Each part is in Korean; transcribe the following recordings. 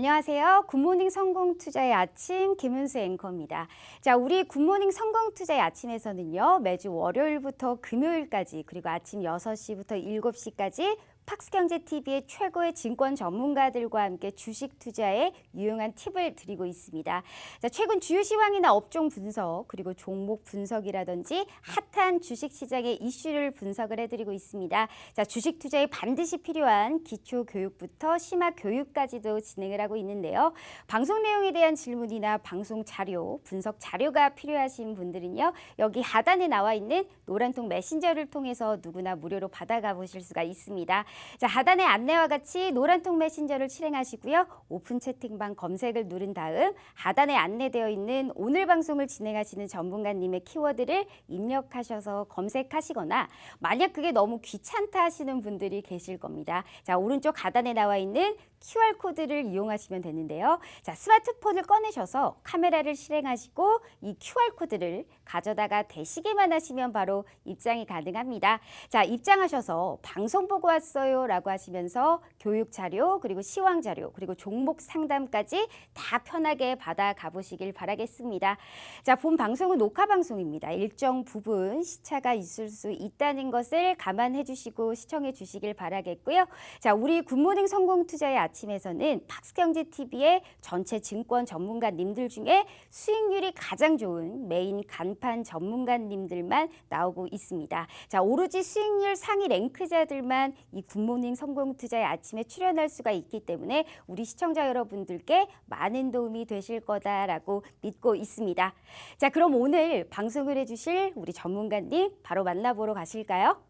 안녕하세요. 굿모닝 성공투자의 아침 김은수 앵커입니다. 자, 우리 굿모닝 성공투자의 아침에서는요. 매주 월요일부터 금요일까지 그리고 아침 6시부터 7시까지 팍스경제TV의 최고의 증권 전문가들과 함께 주식 투자에 유용한 팁을 드리고 있습니다. 자, 최근 주요 시황이나 업종 분석 그리고 종목 분석이라든지 핫한 주식 시장의 이슈를 분석을 해드리고 있습니다. 자, 주식 투자에 반드시 필요한 기초 교육부터 심화 교육까지도 진행을 하고 있는데요. 방송 내용에 대한 질문이나 방송 자료, 분석 자료가 필요하신 분들은요. 여기 하단에 나와 있는 노란통 메신저를 통해서 누구나 무료로 받아가 보실 수가 있습니다. 자, 하단의 안내와 같이 노란통 메신저를 실행하시고요. 오픈 채팅방 검색을 누른 다음 하단에 안내되어 있는 오늘 방송을 진행하시는 전문가님의 키워드를 입력하셔서 검색하시거나 만약 그게 너무 귀찮다 하시는 분들이 계실 겁니다. 자, 오른쪽 하단에 나와 있는 QR코드를 이용하시면 되는데요. 자, 스마트폰을 꺼내셔서 카메라를 실행하시고 이 QR코드를 가져다가 대시기만 하시면 바로 입장이 가능합니다. 자, 입장하셔서 방송 보고 왔어요 라고 하시면서 교육 자료 그리고 시황 자료 그리고 종목 상담까지 다 편하게 받아 가보시길 바라겠습니다. 자, 본 방송은 녹화 방송입니다. 일정 부분 시차가 있을 수 있다는 것을 감안해 주시고 시청해 주시길 바라겠고요. 자, 우리 굿모닝 성공투자의 아침에서는 팍스경제TV의 전체 증권 전문가님들 중에 수익률이 가장 좋은 메인 간판 전문가님들만 나오고 있습니다. 자, 오로지 수익률 상위 랭크자들만 이 굿모닝 성공투자의 아침에 출연할 수가 있기 때문에 우리 시청자 여러분들께 많은 도움이 되실 거다라고 믿고 있습니다. 자, 그럼 오늘 방송을 해주실 우리 전문가님 바로 만나보러 가실까요?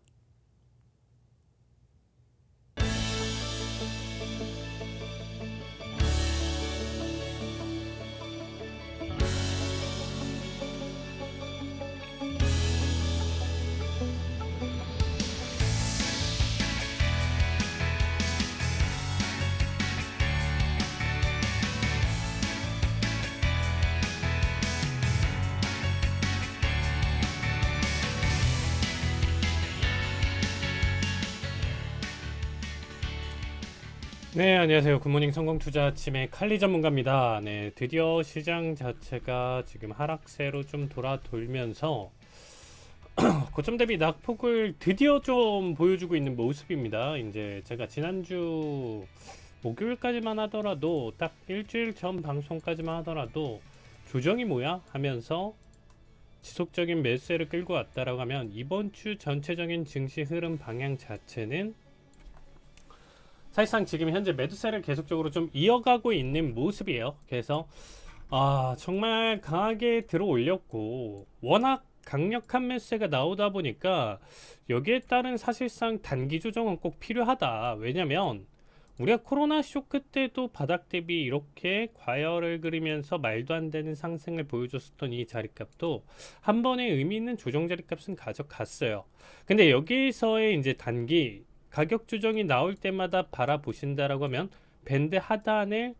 네, 안녕하세요. 굿모닝 성공투자 아침의 칼리 전문가입니다. 네, 드디어 시장 자체가 지금 하락세로 좀 돌면서 고점 대비 낙폭을 드디어 좀 보여주고 있는 모습입니다. 이제 제가 지난주 목요일까지만 하더라도 딱 일주일 전 방송까지만 하더라도 조정이 뭐야? 하면서 지속적인 매수세를 끌고 왔다라고 하면 이번 주 전체적인 증시 흐름 방향 자체는 사실상 지금 현재 매도세를 계속적으로 좀 이어가고 있는 모습이에요. 그래서 정말 강하게 들어올렸고 워낙 강력한 매수세가 나오다 보니까 여기에 따른 사실상 단기 조정은 꼭 필요하다. 왜냐면 우리가 코로나 쇼크 때도 바닥 대비 이렇게 과열을 그리면서 말도 안 되는 상승을 보여줬었던 이 자리값도 한 번에 의미 있는 조정 자리값은 가져갔어요. 근데 여기서의 이제 단기 가격 조정이 나올 때마다 바라보신다라고 하면 밴드 하단을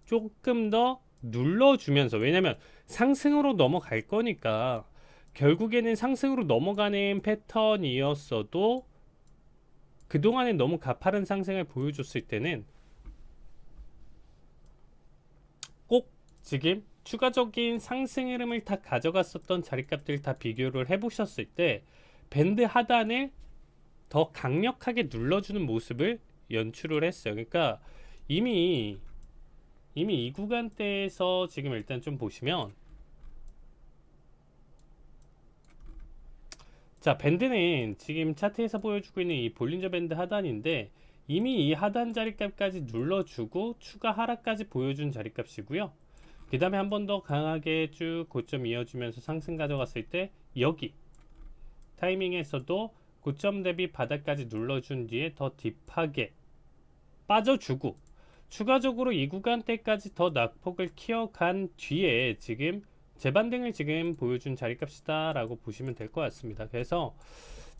조금 더 눌러주면서, 왜냐면 상승으로 넘어갈 거니까 결국에는 상승으로 넘어가는 패턴이었어도 그동안에 너무 가파른 상승을 보여줬을 때는 꼭 지금 추가적인 상승 흐름을 다 가져갔었던 자리값들 다 비교를 해보셨을 때 밴드 하단을 더 강력하게 눌러주는 모습을 연출을 했어요. 그러니까 이미 이 구간대에서 지금 일단 좀 보시면, 자, 밴드는 지금 차트에서 보여주고 있는 이 볼린저 밴드 하단인데 이미 이 하단 자리값까지 눌러주고 추가 하락까지 보여준 자리값이고요. 그 다음에 한 번 더 강하게 쭉 고점 이어주면서 상승 가져갔을 때 여기 타이밍에서도 고점 대비 바닥까지 눌러준 뒤에 더 딥하게 빠져주고 추가적으로 이 구간대까지 더 낙폭을 키워간 뒤에 지금 재반등을 지금 보여준 자리값이다 라고 보시면 될 것 같습니다. 그래서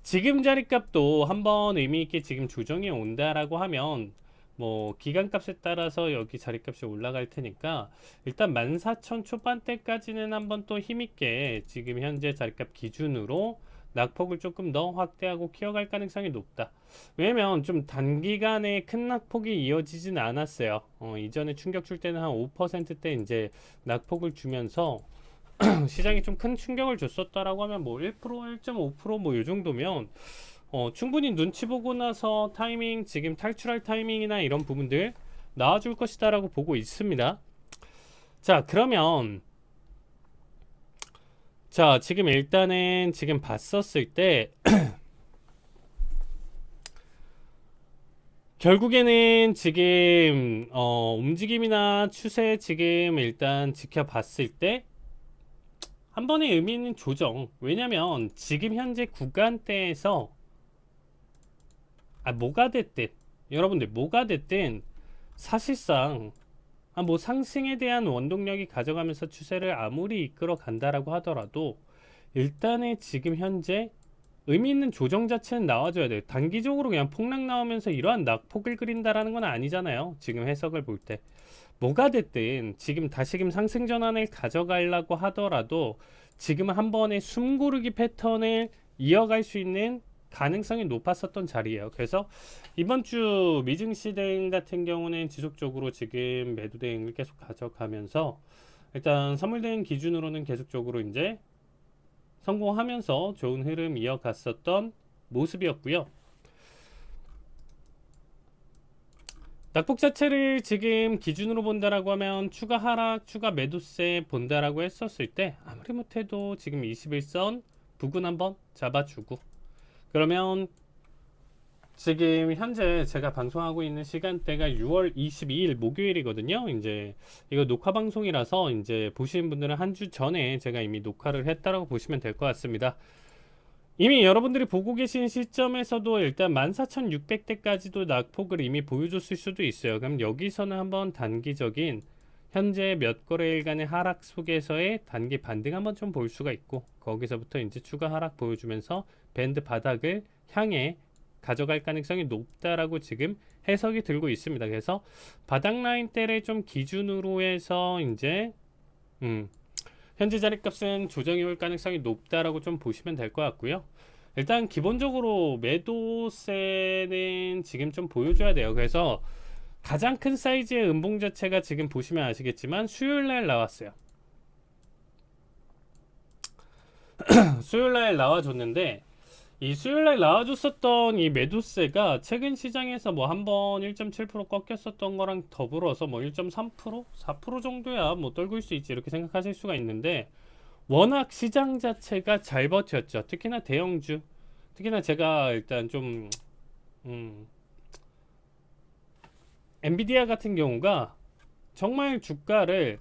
지금 자리값도 한번 의미있게 지금 조정이 온다라고 하면 뭐 기간값에 따라서 여기 자리값이 올라갈 테니까 일단 14,000 초반대까지는 한번 또 힘있게 지금 현재 자리값 기준으로 낙폭을 조금 더 확대하고 키워갈 가능성이 높다. 왜냐면 좀 단기간에 큰 낙폭이 이어지진 않았어요. 이전에 충격 줄 때는 한 5%대 이제 낙폭을 주면서 시장이 좀 큰 충격을 줬었다라고 하면 뭐 1%, 1.5% 뭐 이 정도면 충분히 눈치 보고 나서 타이밍, 지금 탈출할 타이밍이나 이런 부분들 나와줄 것이다라고 보고 있습니다. 자, 그러면 자, 지금 일단은 지금 봤었을 때 결국에는 지금 움직임이나 추세 지금 일단 지켜봤을 때 한 번의 의미 있는 조정. 왜냐면 지금 현재 구간대에서 뭐가 됐든 여러분들 뭐가 됐든 사실상 뭐 상승에 대한 원동력이 가져가면서 추세를 아무리 이끌어 간다라고 하더라도 일단은 지금 현재 의미 있는 조정 자체는 나와줘야 돼요. 단기적으로 그냥 폭락 나오면서 이러한 낙폭을 그린다라는 건 아니잖아요. 지금 해석을 볼 때. 뭐가 됐든 지금 다시금 상승 전환을 가져가려고 하더라도 지금 한 번의 숨고르기 패턴을 이어갈 수 있는 가능성이 높았었던 자리예요. 그래서 이번 주 미증시 대응 같은 경우는 지속적으로 지금 매도 대응을 계속 가져가면서 일단 선물 대응 기준으로는 계속적으로 이제 성공하면서 좋은 흐름 이어갔었던 모습이었고요. 낙폭 자체를 지금 기준으로 본다라고 하면 추가 하락, 추가 매도세 본다라고 했었을 때 아무리 못해도 지금 21선 부근 한번 잡아주고 그러면 지금 현재 제가 방송하고 있는 시간대가 6월 22일 목요일이거든요. 이제 이거 녹화 방송이라서 이제 보시는 분들은 한 주 전에 제가 이미 녹화를 했다라고 보시면 될 것 같습니다. 이미 여러분들이 보고 계신 시점에서도 일단 14,600대까지도 낙폭을 이미 보여줬을 수도 있어요. 그럼 여기서는 한번 단기적인 현재 몇 거래일간의 하락 속에서의 단기 반등 한번 좀 볼 수가 있고 거기서부터 이제 추가 하락 보여주면서 밴드 바닥을 향해 가져갈 가능성이 높다라고 지금 해석이 들고 있습니다. 그래서 바닥 라인대를 좀 기준으로 해서 이제 현재 자리값은 조정이 올 가능성이 높다라고 좀 보시면 될 것 같고요. 일단 기본적으로 매도세는 지금 좀 보여줘야 돼요. 그래서 가장 큰 사이즈의 음봉 자체가 지금 보시면 아시겠지만 수요일날 나왔어요. 수요일날 나와줬는데 이 수요일날 나와줬었던 이 매도세가 최근 시장에서 뭐 한번 1.7% 꺾였었던 거랑 더불어서 뭐 1.3%? 4% 정도야 뭐 떨굴 수 있지 이렇게 생각하실 수가 있는데 워낙 시장 자체가 잘 버텼죠. 특히나 대형주 특히나 제가 일단 좀 엔비디아 같은 경우가 정말 주가를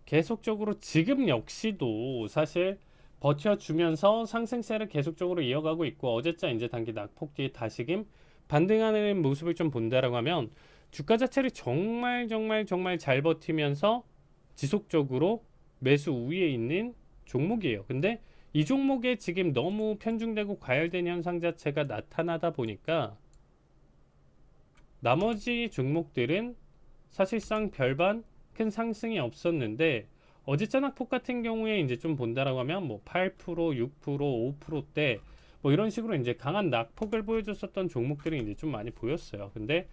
계속적으로 지금 역시도 사실 버텨주면서 상승세를 계속적으로 이어가고 있고 어제자 이제 단기 낙폭 뒤에 다시금 반등하는 모습을 좀 본다라고 하면 주가 자체를 정말 잘 버티면서 지속적으로 매수 우위에 있는 종목이에요. 근데 이 종목에 지금 너무 편중되고 과열된 현상 자체가 나타나다 보니까 나머지 종목들은 사실상 별반 큰 상승이 없었는데 어제자 낙폭 같은 경우에 이제 좀 본다라고 하면 뭐 8%, 6%, 5%대 뭐 이런 식으로 이제 강한 낙폭을 보여줬었던 종목들이 이제 좀 많이 보였어요. 근데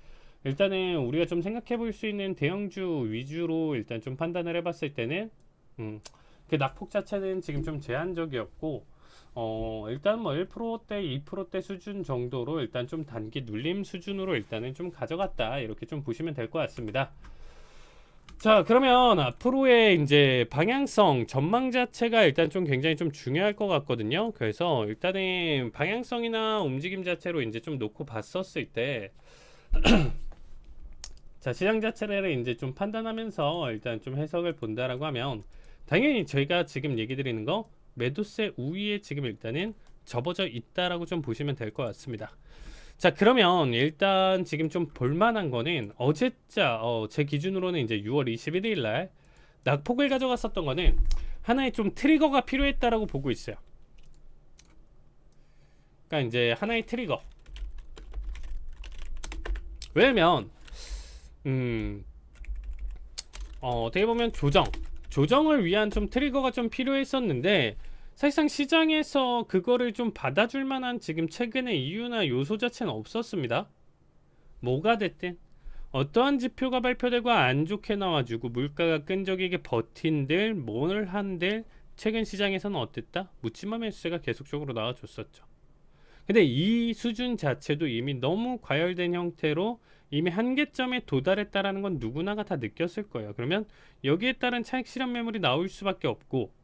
일단은 우리가 좀 생각해 볼 수 있는 대형주 위주로 일단 좀 판단을 해봤을 때는 그 낙폭 자체는 지금 좀 제한적이었고 일단 뭐 1%대, 2%대 수준 정도로 일단 좀 단기 눌림 수준으로 일단은 좀 가져갔다 이렇게 좀 보시면 될 것 같습니다. 자, 그러면 앞으로의 이제 방향성, 전망 자체가 일단 좀 굉장히 좀 중요할 것 같거든요. 그래서 일단은 방향성이나 움직임 자체로 이제 좀 놓고 봤었을 때, 자, 시장 자체를 이제 좀 판단하면서 일단 좀 해석을 본다라고 하면, 당연히 저희가 지금 얘기 드리는 거, 매도세 우위에 지금 일단은 접어져 있다라고 좀 보시면 될 것 같습니다. 자, 그러면 일단 지금 좀 볼만한 거는 어제자 제 기준으로는 이제 6월 21일 날 낙폭을 가져갔었던 거는 하나의 좀 트리거가 필요했다라고 보고 있어요. 그러니까 이제 하나의 트리거. 왜냐면 어떻게 보면 조정을 위한 좀 트리거가 좀 필요했었는데 사실상 시장에서 그거를 좀 받아줄 만한 지금 최근의 이유나 요소 자체는 없었습니다. 뭐가 됐든 어떠한 지표가 발표되고 안 좋게 나와주고 물가가 끈적이게 버틴들 뭘 한들 최근 시장에서는 어땠다? 묻지마 매수세가 계속적으로 나와줬었죠. 근데 이 수준 자체도 이미 너무 과열된 형태로 이미 한계점에 도달했다라는 건 누구나가 다 느꼈을 거예요. 그러면 여기에 따른 차익 실현 매물이 나올 수밖에 없고,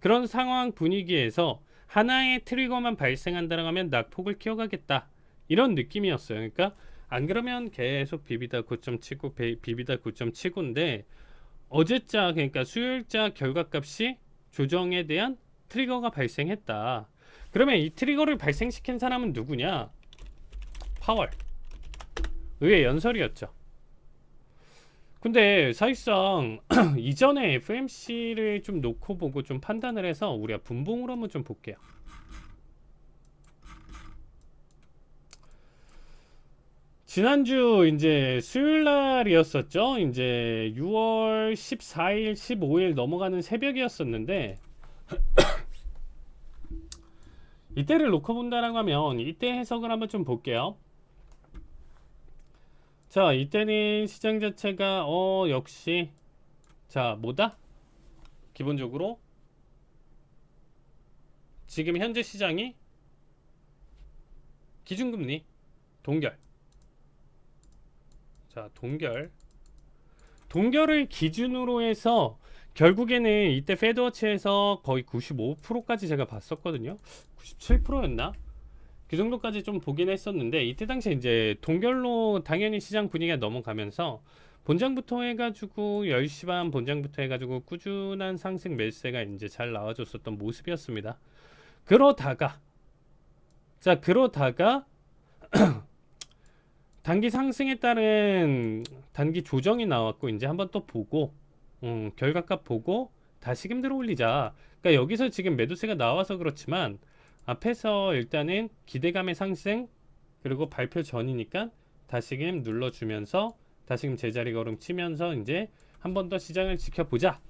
그런 상황 분위기에서 하나의 트리거만 발생한다고 하면 낙폭을 키워가겠다, 이런 느낌이었어요. 그러니까 안 그러면 계속 비비다 9점 치고 비비다 9점 치고인데, 어제자 그러니까 수요일자 결과값이 조정에 대한 트리거가 발생했다. 그러면 이 트리거를 발생시킨 사람은 누구냐? 파월 의회 연설이었죠. 근데 사실상 이전에 FMC를 좀 놓고 보고 좀 판단을 해서 우리가 분봉으로 한번 좀 볼게요. 지난주 이제 수요일 날이었었죠. 이제 6월 14일, 15일 넘어가는 새벽이었었는데, 이때를 놓고 본다라고 하면 이때 해석을 한번 좀 볼게요. 자, 이때는 시장 자체가 역시 자 뭐다? 기본적으로 지금 현재 시장이 기준금리 동결. 자, 동결을 기준으로 해서 결국에는 이때 페드워치에서 거의 95%까지 제가 봤었거든요. 97%였나? 그 정도까지 좀 보긴 했었는데, 이때 당시에 이제 동결로 당연히 시장 분위기가 넘어가면서 본장부터 해가지고 10시 반 본장부터 해가지고 꾸준한 상승 매수세가 이제 잘 나와줬었던 모습이었습니다. 그러다가 단기 상승에 따른 단기 조정이 나왔고, 이제 한번 또 보고 결과값 보고 다시금 들어 올리자. 그러니까 여기서 지금 매도세가 나와서 그렇지만 앞에서 일단은 기대감의 상승, 그리고 발표 전이니까 다시금 눌러주면서 다시금 제자리 걸음 치면서 이제 한 번 더 시장을 지켜보자.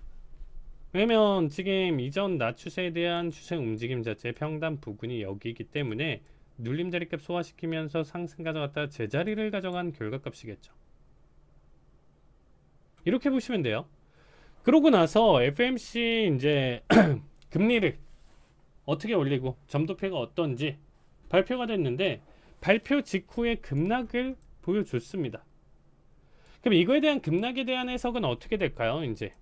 왜냐면 지금 이전 낮추세에 대한 추세 움직임 자체의 평단 부근이 여기이기 때문에 눌림 자리값 소화시키면서 상승 가져갔다가 제자리를 가져간 결과값이겠죠. 이렇게 보시면 돼요. 그러고 나서 FMC 이제 금리를 어떻게 올리고 점도표가 어떤지 발표가 됐는데, 발표 직후에 급락을 보여줬습니다. 그럼 이거에 대한 급락에 대한 해석은 어떻게 될까요? 이제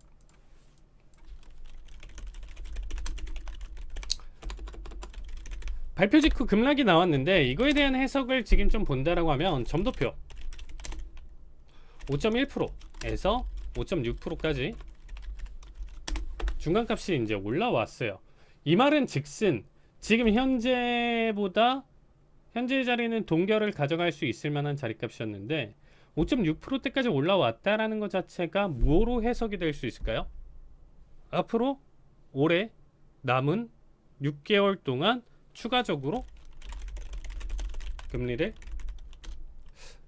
발표 직후 급락이 나왔는데, 이거에 대한 해석을 지금 좀 본다라고 하면 점도표 5.1%에서 5.6%까지 중간값이 이제 올라왔어요. 이 말은 즉슨 지금 현재 자리는 동결을 가져갈 수 있을 만한 자리값이었는데 5.6%대까지 올라왔다라는 것 자체가 뭐로 해석이 될 수 있을까요? 앞으로 올해 남은 6개월 동안 추가적으로 금리를,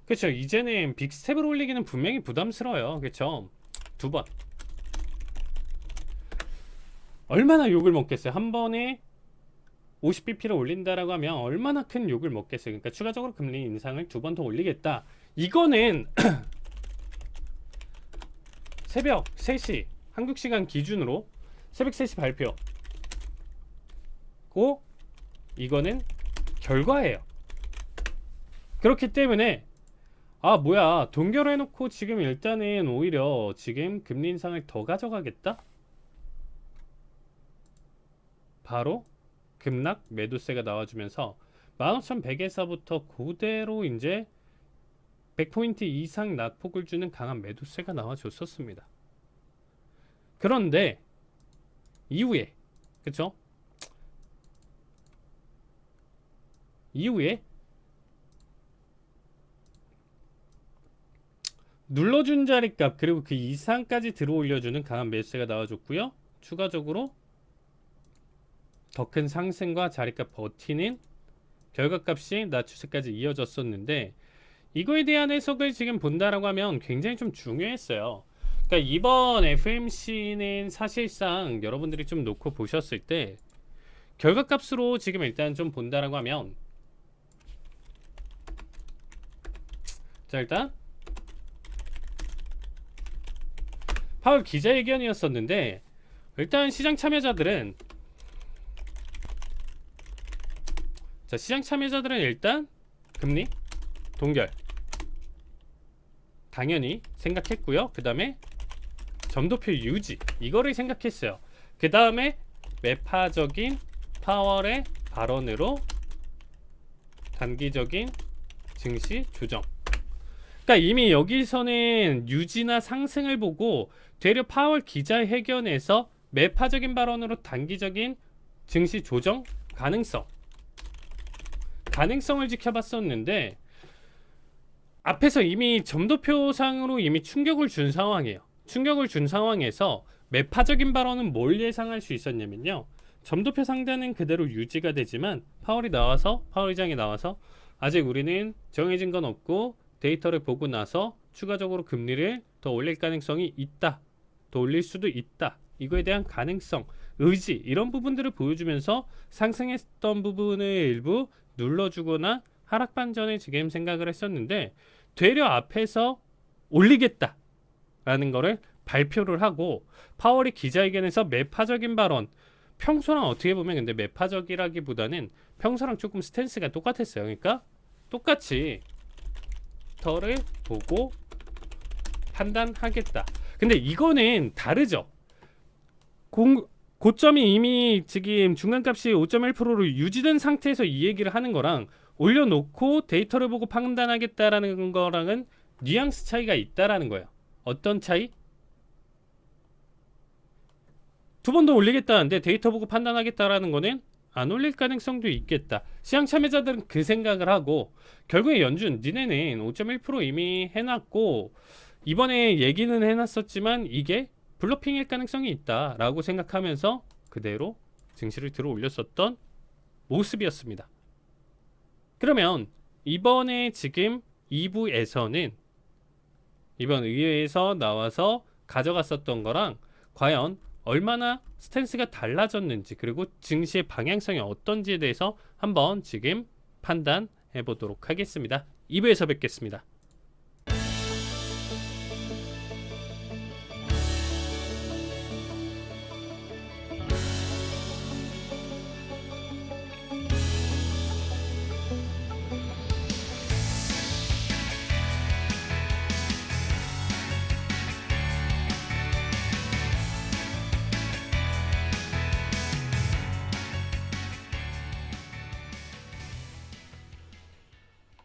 그렇죠, 이제는 빅스텝을 올리기는 분명히 부담스러워요. 그렇죠? 2번 얼마나 욕을 먹겠어요. 한 번에 50bp를 올린다라고 하면 얼마나 큰 욕을 먹겠어요. 그러니까 추가적으로 금리 인상을 2번 더 올리겠다. 이거는 새벽 3시 한국 시간 기준으로 새벽 3시 발표고, 이거는 결과예요. 그렇기 때문에 뭐야, 동결해놓고 지금 일단은 오히려 지금 금리 인상을 더 가져가겠다? 바로 급락 매도세가 나와주면서 15,100에서부터 그대로 이제 100포인트 이상 낙폭을 주는 강한 매도세가 나와줬었습니다. 그런데 이후에, 그쵸? 이후에 눌러준 자리값 그리고 그 이상까지 들어 올려주는 강한 매수세가 나와줬고요. 추가적으로 더 큰 상승과 자리값 버티는 결과값이 낮추세까지 이어졌었는데, 이거에 대한 해석을 지금 본다라고 하면 굉장히 좀 중요했어요. 그러니까 이번 FMC는 사실상 여러분들이 좀 놓고 보셨을 때 결과값으로 지금 일단 좀 본다라고 하면, 자 일단 파월 기자회견이었었는데, 일단 시장 참여자들은 일단 금리 동결 당연히 생각했고요. 그 다음에 점도표 유지 이거를 생각했어요. 그 다음에 매파적인 파월의 발언으로 단기적인 증시 조정. 그러니까 이미 여기서는 유지나 상승을 보고 되려 파월 기자회견에서 매파적인 발언으로 단기적인 증시 조정 가능성을 지켜봤었는데, 앞에서 이미 점도표상으로 이미 충격을 준 상황이에요. 충격을 준 상황에서 매파적인 발언은 뭘 예상할 수 있었냐면요, 점도표 상단은 그대로 유지가 되지만 파월의장이 나와서 아직 우리는 정해진 건 없고 데이터를 보고 나서 추가적으로 금리를 더 올릴 가능성이 있다, 더 올릴 수도 있다, 이거에 대한 가능성, 의지 이런 부분들을 보여주면서 상승했던 부분을 일부 눌러주거나 하락 반전을 지금 생각을 했었는데, 되려 앞에서 올리겠다라는 거를 발표를 하고 파월이 기자회견에서 매파적인 발언, 평소랑 어떻게 보면 근데 매파적이라기보다는 평소랑 조금 스탠스가 똑같았어요. 그러니까 똑같이 터를 보고 판단하겠다. 근데 이거는 다르죠. 고점이 이미 지금 중간값이 5.1%로 유지된 상태에서 이 얘기를 하는 거랑 올려놓고 데이터를 보고 판단하겠다라는 거랑은 뉘앙스 차이가 있다라는 거예요. 어떤 차이? 두 번 더 올리겠다는데 데이터 보고 판단하겠다라는 거는 안 올릴 가능성도 있겠다. 시장 참여자들은 그 생각을 하고, 결국에 연준 니네는 5.1% 이미 해놨고 이번에 얘기는 해놨었지만 이게 블러핑일 가능성이 있다라고 생각하면서 그대로 증시를 들어 올렸었던 모습이었습니다. 그러면 이번에 지금 2부에서는 이번 의회에서 나와서 가져갔었던 거랑 과연 얼마나 스탠스가 달라졌는지, 그리고 증시의 방향성이 어떤지에 대해서 한번 지금 판단해 보도록 하겠습니다. 2부에서 뵙겠습니다.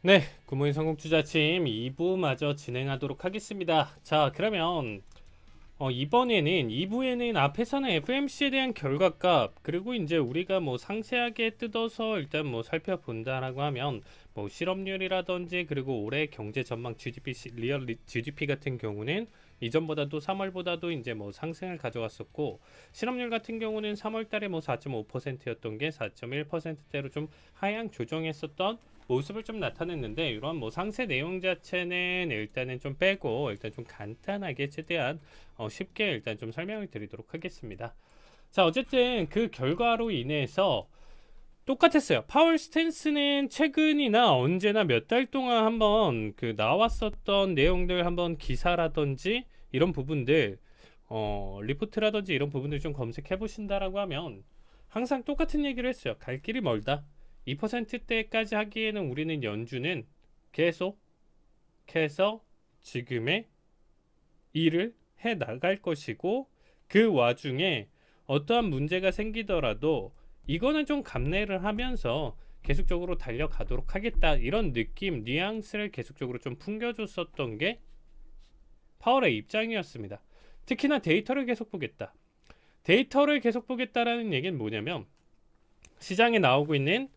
네, 굿모닝 성공투자팀 2부 마저 진행하도록 하겠습니다. 자, 그러면 이번에는 2부에는 앞에서는 FMC에 대한 결과값, 그리고 이제 우리가 뭐 상세하게 뜯어서 일단 뭐 살펴본다라고 하면 뭐 실업률이라든지, 그리고 올해 경제 전망 GDP 리얼 GDP 같은 경우는 이전보다도 3월보다도 이제 뭐 상승을 가져갔었고, 실업률 같은 경우는 3월 달에 뭐 4.5%였던 게 4.1%대로 좀 하향 조정했었던 모습을 좀 나타냈는데, 이런 뭐 상세 내용 자체는 일단은 좀 빼고 일단 좀 간단하게 최대한 쉽게 일단 좀 설명을 드리도록 하겠습니다. 자, 어쨌든 그 결과로 인해서 똑같았어요. 파월 스탠스는 최근이나 언제나 몇 달 동안 한번 그 나왔었던 내용들, 한번 기사라든지 이런 부분들, 리포트라든지 이런 부분들 좀 검색해 보신다라고 하면 항상 똑같은 얘기를 했어요. 갈 길이 멀다. 2%대까지 하기에는 우리는 연준은 계속해서 지금의 일을 해 나갈 것이고, 그 와중에 어떠한 문제가 생기더라도 이거는 좀 감내를 하면서 계속적으로 달려가도록 하겠다, 이런 느낌, 뉘앙스를 계속적으로 좀 풍겨줬었던 게 파월의 입장이었습니다. 특히나 데이터를 계속 보겠다. 데이터를 계속 보겠다라는 얘기는 뭐냐면, 시장에 나오고 있는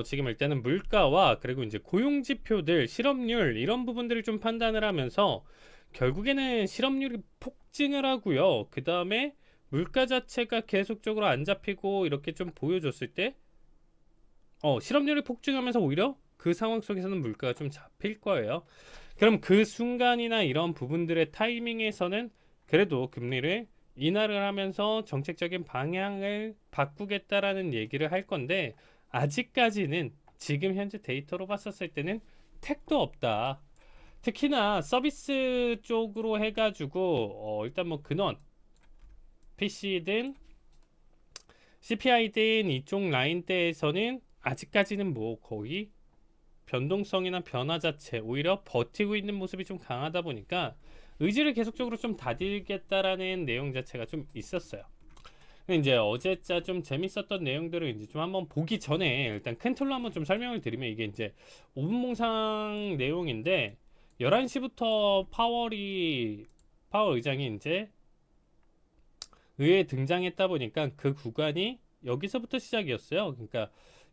지금 일단은 물가와 그리고 이제 고용 지표들, 실업률 이런 부분들을 좀 판단을 하면서 결국에는 실업률이 폭증을 하고요. 그 다음에 물가 자체가 계속적으로 안 잡히고 이렇게 좀 보여줬을 때 실업률이 폭증하면서 오히려 그 상황 속에서는 물가가 좀 잡힐 거예요. 그럼 그 순간이나 이런 부분들의 타이밍에서는 그래도 금리를 인하를 하면서 정책적인 방향을 바꾸겠다라는 얘기를 할 건데 아직까지는 지금 현재 데이터로 봤었을 때는 택도 없다. 특히나 서비스 쪽으로 해가지고 일단 뭐 근원 PC든 CPI든 이쪽 라인대에서는 아직까지는 뭐 거의 변동성이나 변화 자체 오히려 버티고 있는 모습이 좀 강하다 보니까 의지를 계속적으로 좀 다지겠다라는 내용 자체가 좀 있었어요. 근데 이제 어제자 좀 재밌었던 내용들을 이제 좀 한번 보기 전에 일단 큰 틀로 한번 좀 설명을 드리면 이게 이제 5분 몽상 내용인데 11시부터 파월 의장이 이제 의회에 등장했다 보니까 그 구간이 여기서부터 시작이었어요. 그러니까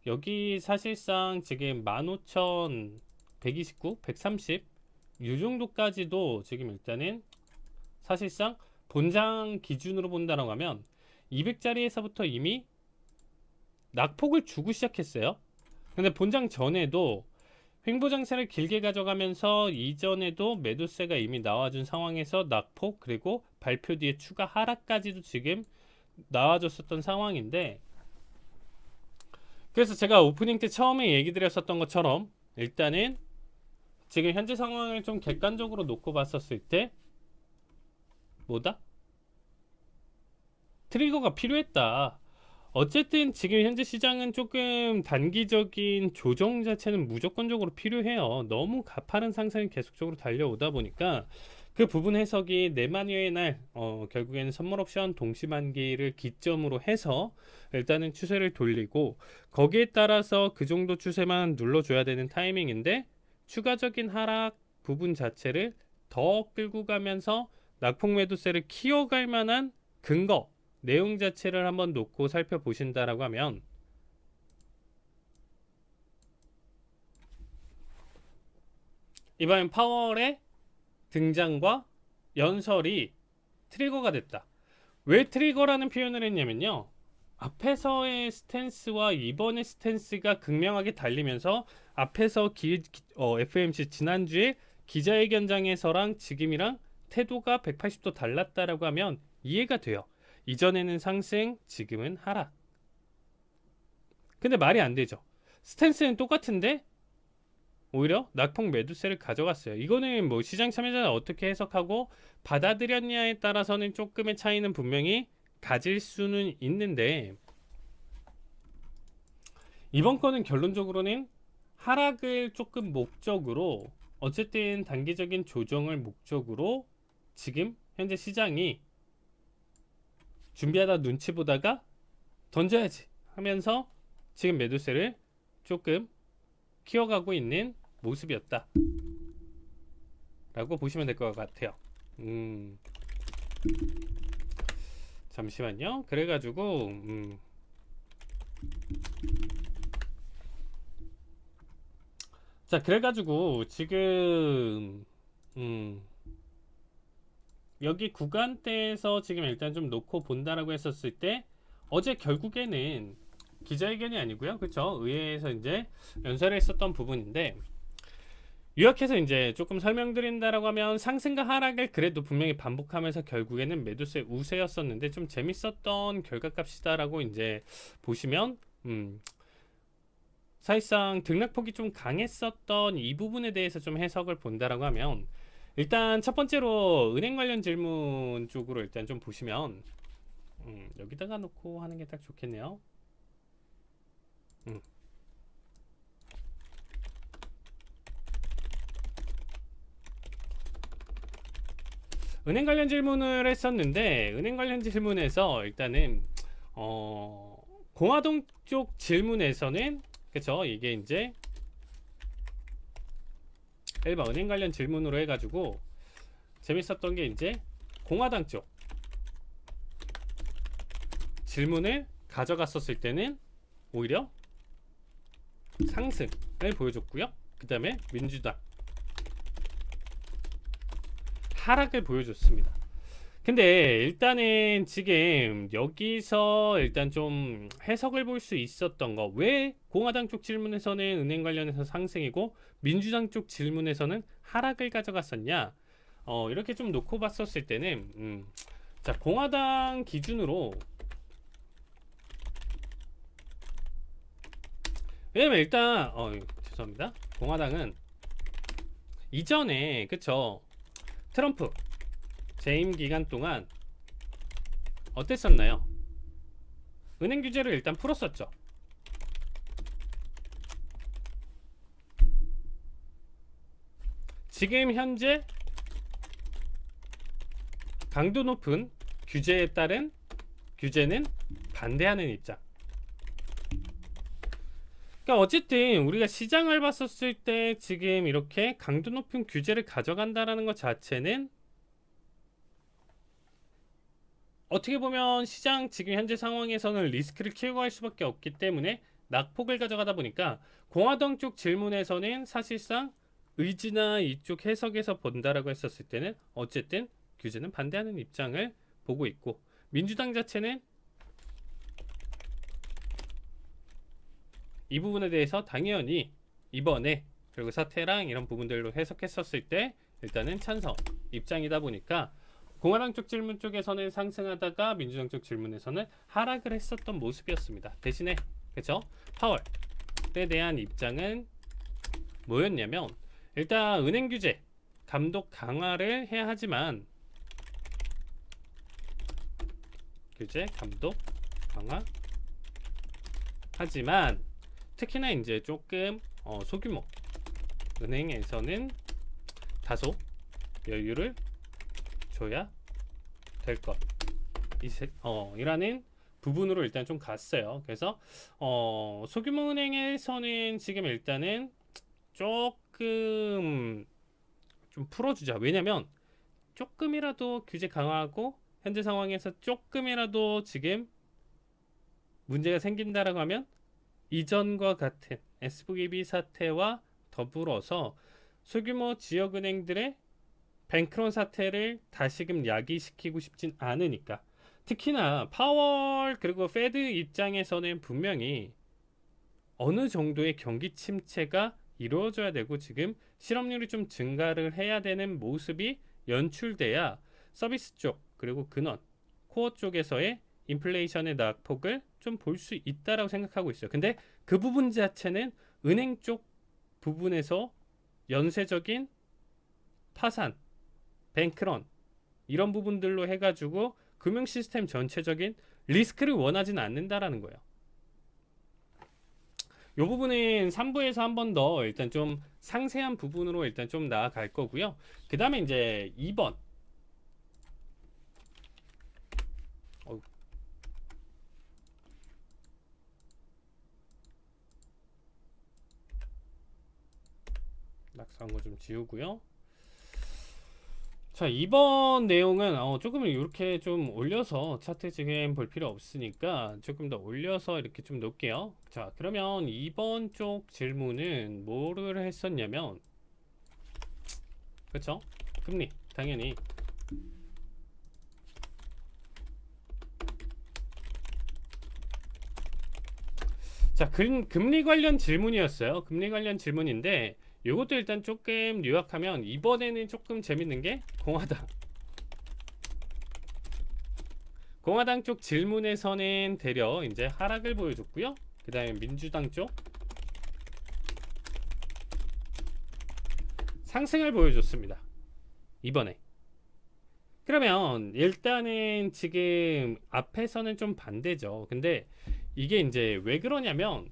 여기 사실상 지금 15,129, 130 이 정도까지도 지금 일단은 사실상 본장 기준으로 본다라고 하면 200자리에서부터 이미 낙폭을 주고 시작했어요. 근데 본장 전에도 횡보장세를 길게 가져가면서 이전에도 매도세가 이미 나와준 상황에서 낙폭 그리고 발표 뒤에 추가 하락까지도 지금 나와줬었던 상황인데 그래서 제가 오프닝 때 처음에 얘기 드렸었던 것처럼 일단은 지금 현재 상황을 좀 객관적으로 놓고 봤었을 때 뭐다? 트리거가 필요했다. 어쨌든 지금 현재 시장은 조금 단기적인 조정 자체는 무조건적으로 필요해요. 너무 가파른 상승이 계속적으로 달려오다 보니까 그 부분 해석이 내만여의 날 결국에는 선물 옵션 동시만기를 기점으로 해서 일단은 추세를 돌리고 거기에 따라서 그 정도 추세만 눌러줘야 되는 타이밍인데 추가적인 하락 부분 자체를 더 끌고 가면서 낙폭 매도세를 키워갈 만한 근거 내용 자체를 한번 놓고 살펴보신다라고 하면 이번엔 파월의 등장과 연설이 트리거가 됐다. 왜 트리거라는 표현을 했냐면요. 앞에서의 스탠스와 이번의 스탠스가 극명하게 달리면서 앞에서 FMC 지난주에 기자회견장에서랑 지금이랑 태도가 180도 달랐다라고 하면 이해가 돼요. 이전에는 상승, 지금은 하락. 근데 말이 안 되죠. 스탠스는 똑같은데 오히려 낙폭 매도세를 가져갔어요. 이거는 뭐 시장 참여자는 어떻게 해석하고 받아들였냐에 따라서는 조금의 차이는 분명히 가질 수는 있는데 이번 거는 결론적으로는 하락을 조금 목적으로 어쨌든 단기적인 조정을 목적으로 지금 현재 시장이 준비하다 눈치 보다가 던져야지 하면서 지금 매도세를 조금 키워가고 있는 모습이었다 라고 보시면 될 것 같아요. 잠시만요. 그래가지고 자 그래가지고 지금 여기 구간대에서 지금 일단 좀 놓고 본다라고 했었을 때 어제 결국에는 기자회견이 아니고요. 그렇죠? 의회에서 이제 연설을 했었던 부분인데 요약해서 이제 조금 설명드린다라고 하면 상승과 하락을 그래도 분명히 반복하면서 결국에는 매도세 우세였었는데 좀 재밌었던 결과값이다라고 이제 보시면 사실상 등락폭이 좀 강했었던 이 부분에 대해서 좀 해석을 본다라고 하면 일단 첫 번째로 은행 관련 질문 쪽으로 일단 좀 보시면 여기다가 놓고 하는 게 딱 좋겠네요. 은행 관련 질문을 했었는데 은행 관련 질문에서 일단은 공화동 쪽 질문에서는 그쵸 이게 이제 1번 은행 관련 질문으로 해가지고 재밌었던 게 이제 공화당 쪽 질문을 가져갔었을 때는 오히려 상승을 보여줬고요. 그 다음에 민주당 하락을 보여줬습니다. 근데 일단은 지금 여기서 일단 좀 해석을 볼 수 있었던 거 왜 공화당 쪽 질문에서는 은행 관련해서 상승이고 민주당 쪽 질문에서는 하락을 가져갔었냐 이렇게 좀 놓고 봤었을 때는 자, 공화당 기준으로, 왜냐면 일단 죄송합니다. 공화당은 이전에 그쵸, 트럼프 재임 기간 동안 어땠었나요? 은행 규제를 일단 풀었었죠. 지금 현재 강도 높은 규제에 따른 규제는 반대하는 입장. 그러니까 어쨌든 우리가 시장을 봤었을 때 지금 이렇게 강도 높은 규제를 가져간다라는 것 자체는 어떻게 보면 시장 지금 현재 상황에서는 리스크를 키우고 할 수밖에 없기 때문에 낙폭을 가져가다 보니까 공화당 쪽 질문에서는 사실상 의지나 이쪽 해석에서 본다라고 했었을 때는 어쨌든 규제는 반대하는 입장을 보고 있고, 민주당 자체는 이 부분에 대해서 당연히 이번에 그리고 사태랑 이런 부분들로 해석했었을 때 일단은 찬성 입장이다 보니까 공화당 쪽 질문 쪽에서는 상승하다가 민주당 쪽 질문에서는 하락을 했었던 모습이었습니다. 대신에 그쵸? 파월에 대한 입장은 뭐였냐면, 일단 은행 규제 감독 강화를 해야 하지만, 규제 감독 강화 하지만 특히나 이제 조금 소규모 은행에서는 다소 여유를 줘야 될 것 이라는 부분으로 일단 좀 갔어요. 그래서 소규모 은행에서는 지금 일단은 조금 좀 풀어주자. 왜냐면 조금이라도 규제 강화하고 현재 상황에서 조금이라도 지금 문제가 생긴다라고 하면 이전과 같은 SVB 사태와 더불어서 소규모 지역은행들의 뱅크런 사태를 다시금 야기시키고 싶진 않으니까. 특히나 파월 그리고 페드 입장에서는 분명히 어느 정도의 경기 침체가 이루어져야 되고 지금 실업률이 좀 증가를 해야 되는 모습이 연출돼야 서비스 쪽 그리고 근원 코어 쪽에서의 인플레이션의 낙폭을 좀 볼 수 있다라고 생각하고 있어요. 근데 그 부분 자체는 은행 쪽 부분에서 연쇄적인 파산, 뱅크런 이런 부분들로 해가지고 금융 시스템 전체적인 리스크를 원하지는 않는다라는 거예요. 이 부분은 3부에서 한 번 더 일단 좀 상세한 부분으로 일단 좀 나아갈 거고요. 그 다음에 이제 2번. 낙서한 거 좀 지우고요. 자, 이번 내용은 조금 이렇게 좀 올려서 차트 지금 볼 필요 없으니까 조금 더 올려서 이렇게 좀 놓을게요. 자, 그러면 이번 쪽 질문은 뭐를 했었냐면, 그쵸? 금리 당연히 자, 금리 관련 질문이었어요. 금리 관련 질문인데 요것도 일단 조금 요약하면 이번에는 조금 재밌는 게 공화당 쪽 질문에서는 대려 이제 하락을 보여줬고요. 그 다음에 민주당 쪽 상승을 보여줬습니다. 이번에. 그러면 일단은 지금 앞에서는 좀 반대죠. 근데 이게 이제 왜 그러냐면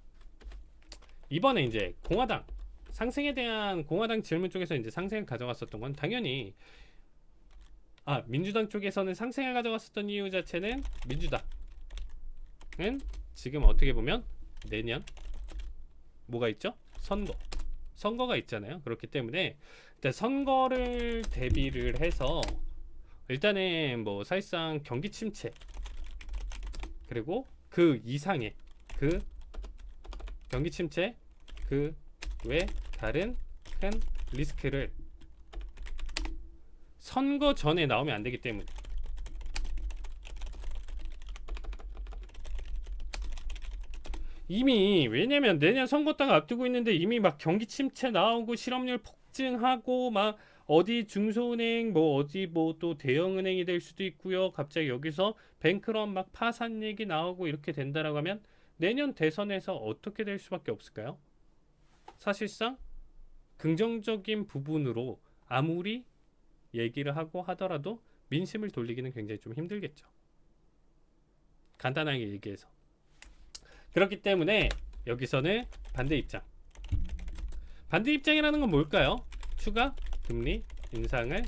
이번에 이제 공화당 상승에 대한 공화당 질문 쪽에서 이제 상승을 가져갔었던 건 당연히 민주당 쪽에서는 상승을 가져갔었던 이유 자체는 민주당은 지금 어떻게 보면 내년 뭐가 있죠? 선거가 있잖아요. 그렇기 때문에 일단 선거를 대비를 해서 일단은 뭐 사실상 경기 침체 그리고 그 이상의 그 경기 침체 그 외 다른 큰 리스크를 선거 전에 나오면 안 되기 때문에 이미 왜냐면 내년 선거 딱 앞두고 있는데 이미 막 경기 침체 나오고 실업률 폭증하고 막 어디 중소은행 뭐 어디 뭐 또 대형은행이 될 수도 있고요. 갑자기 여기서 뱅크런 막 파산 얘기 나오고 이렇게 된다라고 하면 내년 대선에서 어떻게 될 수밖에 없을까요? 사실상 긍정적인 부분으로 아무리 얘기를 하고 하더라도 민심을 돌리기는 굉장히 좀 힘들겠죠. 간단하게 얘기해서. 그렇기 때문에 여기서는 반대 입장. 반대 입장이라는 건 뭘까요? 추가 금리 인상을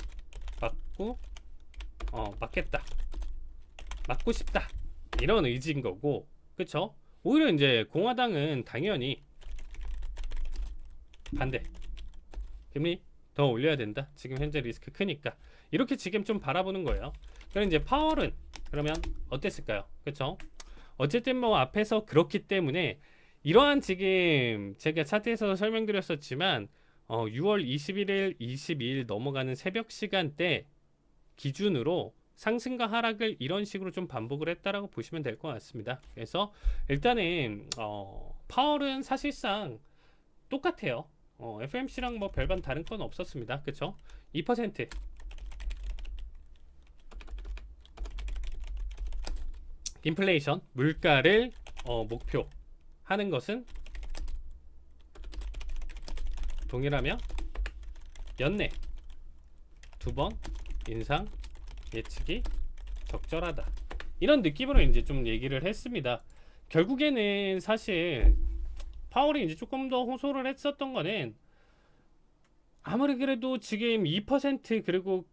막겠다. 막고 싶다. 이런 의지인 거고. 그쵸? 오히려 이제 공화당은 당연히 반대. 금리 더 올려야 된다. 지금 현재 리스크 크니까. 이렇게 지금 좀 바라보는 거예요. 그럼 이제 파월은 그러면 어땠을까요? 그쵸? 어쨌든 뭐 앞에서 그렇기 때문에 이러한 지금 제가 차트에서 설명드렸었지만 6월 21일, 22일 넘어가는 새벽 시간대 기준으로 상승과 하락을 이런 식으로 좀 반복을 했다라고 보시면 될 것 같습니다. 그래서 일단은 파월은 사실상 똑같아요. FMC랑 뭐 별반 다른 건 없었습니다. 그쵸? 2% 인플레이션 물가를 목표 하는 것은 동일하며 연내 2번 인상 예측이 적절하다. 이런 느낌으로 이제 좀 얘기를 했습니다. 결국에는 사실 파월이 이제 조금 더 호소를 했었던 거는 아무리 그래도 지금 2% 그리고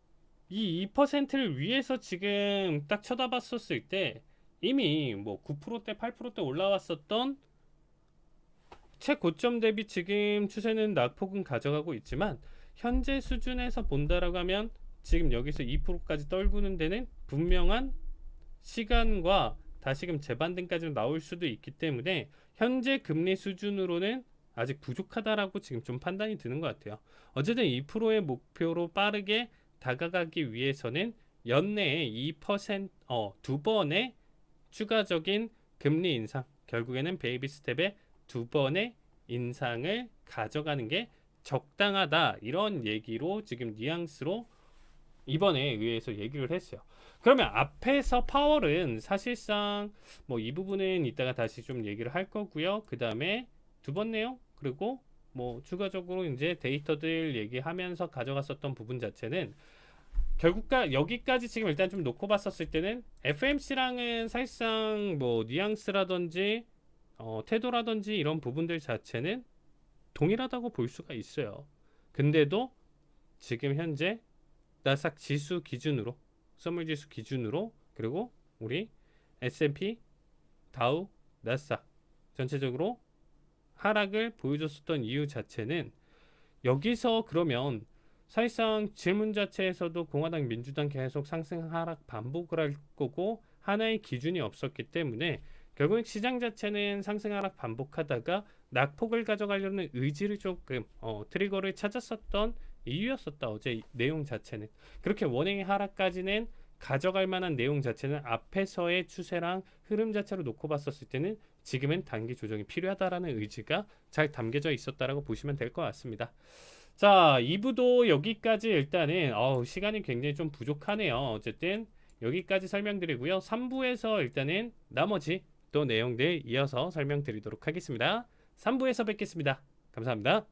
이 2%를 위해서 지금 딱 쳐다봤었을 때 이미 뭐 9%대 8%대 올라왔었던 최고점 대비 지금 추세는 낙폭은 가져가고 있지만 현재 수준에서 본다라고 하면 지금 여기서 2%까지 떨구는 데는 분명한 시간과 다시금 재반등까지 나올 수도 있기 때문에 현재 금리 수준으로는 아직 부족하다라고 지금 좀 판단이 드는 것 같아요. 어쨌든 2%의 목표로 빠르게 다가가기 위해서는 연내에 2%두 번의 추가적인 금리 인상, 결국에는 베이비 스텝의 2번의 인상을 가져가는 게 적당하다. 이런 얘기로 지금 뉘앙스로 이번에 의회에서 얘기를 했어요. 그러면 앞에서 파월은 사실상 뭐 이 부분은 이따가 다시 좀 얘기를 할 거고요. 그 다음에 두 번 내용 그리고 뭐 추가적으로 이제 데이터들 얘기하면서 가져갔었던 부분 자체는 결국 여기까지 지금 일단 좀 놓고 봤었을 때는 FMC랑은 사실상 뭐 뉘앙스라든지 태도라든지 이런 부분들 자체는 동일하다고 볼 수가 있어요. 근데도 지금 현재 나스닥 지수 기준으로 선물 지수 기준으로 그리고 우리 S&P, 다우, 나스닥 전체적으로 하락을 보여줬었던 이유 자체는 여기서 그러면 사실상 질문 자체에서도 공화당, 민주당 계속 상승 하락 반복을 할 거고 하나의 기준이 없었기 때문에 결국 시장 자체는 상승 하락 반복하다가 낙폭을 가져가려는 의지를 조금 트리거를 찾았었던 이유였었다. 어제 내용 자체는 그렇게 원행의 하락까지는 가져갈 만한 내용 자체는 앞에서의 추세랑 흐름 자체로 놓고 봤었을 때는 지금은 단기 조정이 필요하다라는 의지가 잘 담겨져 있었다라고 보시면 될 것 같습니다. 자, 2부도 여기까지 일단은 시간이 굉장히 좀 부족하네요. 어쨌든 여기까지 설명드리고요. 3부에서 일단은 나머지 또 내용들 이어서 설명드리도록 하겠습니다. 3부에서 뵙겠습니다. 감사합니다.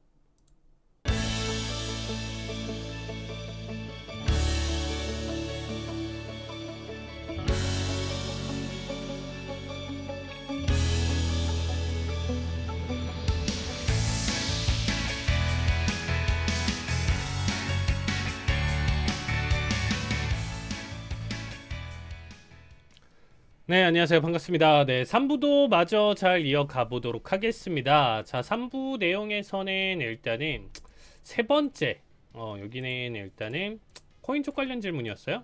네, 안녕하세요. 반갑습니다. 네, 3부도 마저 잘 이어가 보도록 하겠습니다. 자, 3부 내용에서는 일단은 세 번째, 여기는 일단은 코인 쪽 관련 질문이었어요.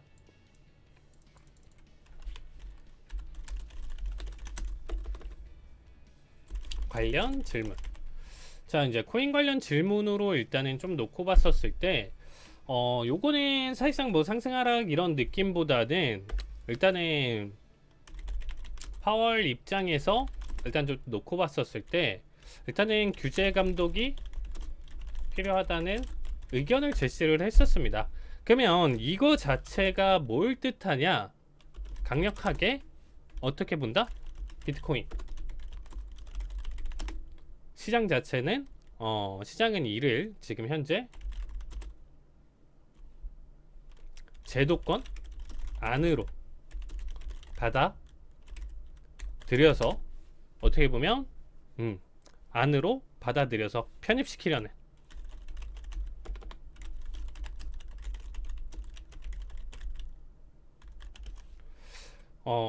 관련 질문. 자, 이제 코인 관련 질문으로 일단은 좀 놓고 봤었을 때, 요거는 사실상 뭐 상승 하락 이런 느낌보다는 일단은 파월 입장에서 일단 좀 놓고 봤었을 때 일단은 규제 감독이 필요하다는 의견을 제시를 했었습니다. 그러면 이거 자체가 뭘 뜻하냐? 강력하게 어떻게 본다? 비트코인 시장 자체는 시장은 이를 지금 현재 제도권 안으로 받아 들여서 어떻게 보면 안으로 받아들여서 편입시키려는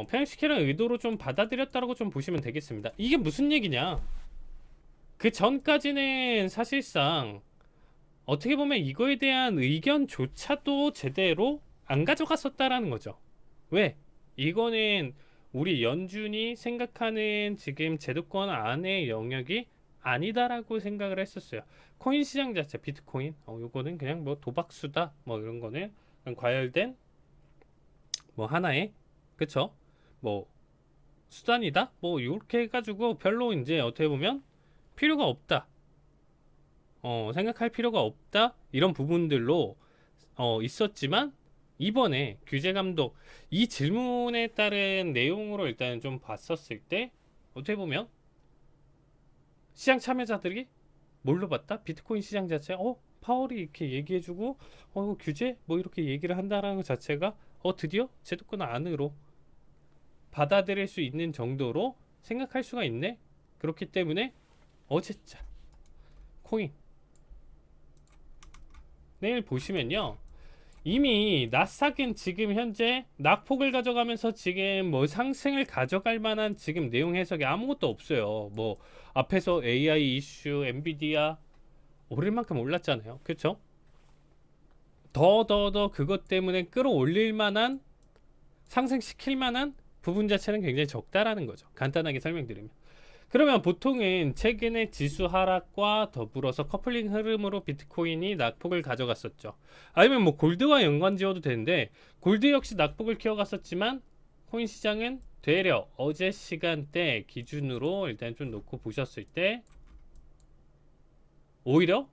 편입시키려는 의도로 좀 받아들였다라고 좀 보시면 되겠습니다. 이게 무슨 얘기냐? 그 전까지는 사실상 어떻게 보면 이거에 대한 의견조차도 제대로 안 가져갔었다라는 거죠. 왜? 이거는 우리 연준이 생각하는 지금 제도권 안의 영역이 아니다라고 생각을 했었어요. 코인 시장 자체, 비트코인, 요거는 그냥 뭐 도박수다, 뭐 이런 거는 그냥 과열된 뭐 하나의, 그쵸? 뭐 수단이다, 뭐 이렇게 해가지고 별로 이제 어떻게 보면 필요가 없다. 생각할 필요가 없다. 이런 부분들로 있었지만 이번에 규제 감독 이 질문에 따른 내용으로 일단 좀 봤었을 때 어떻게 보면 시장 참여자들이 뭘로 봤다? 비트코인 시장 자체 파월이 이렇게 얘기해주고 규제 뭐 이렇게 얘기를 한다라는 것 자체가 드디어 제도권 안으로 받아들일 수 있는 정도로 생각할 수가 있네. 그렇기 때문에 어제자 코인 내일 보시면요, 이미 나스닥은 지금 현재 낙폭을 가져가면서 지금 뭐 상승을 가져갈 만한 지금 내용 해석이 아무것도 없어요. 뭐 앞에서 AI 이슈, 엔비디아 오를 만큼 올랐잖아요. 그렇죠? 더 그것 때문에 끌어올릴 만한, 상승시킬 만한 부분 자체는 굉장히 적다라는 거죠. 간단하게 설명드리면. 그러면 보통은 최근에 지수 하락과 더불어서 커플링 흐름으로 비트코인이 낙폭을 가져갔었죠. 아니면 뭐 골드와 연관 지어도 되는데, 골드 역시 낙폭을 키워갔었지만 코인 시장은 되려 어제 시간대 기준으로 일단 좀 놓고 보셨을 때 오히려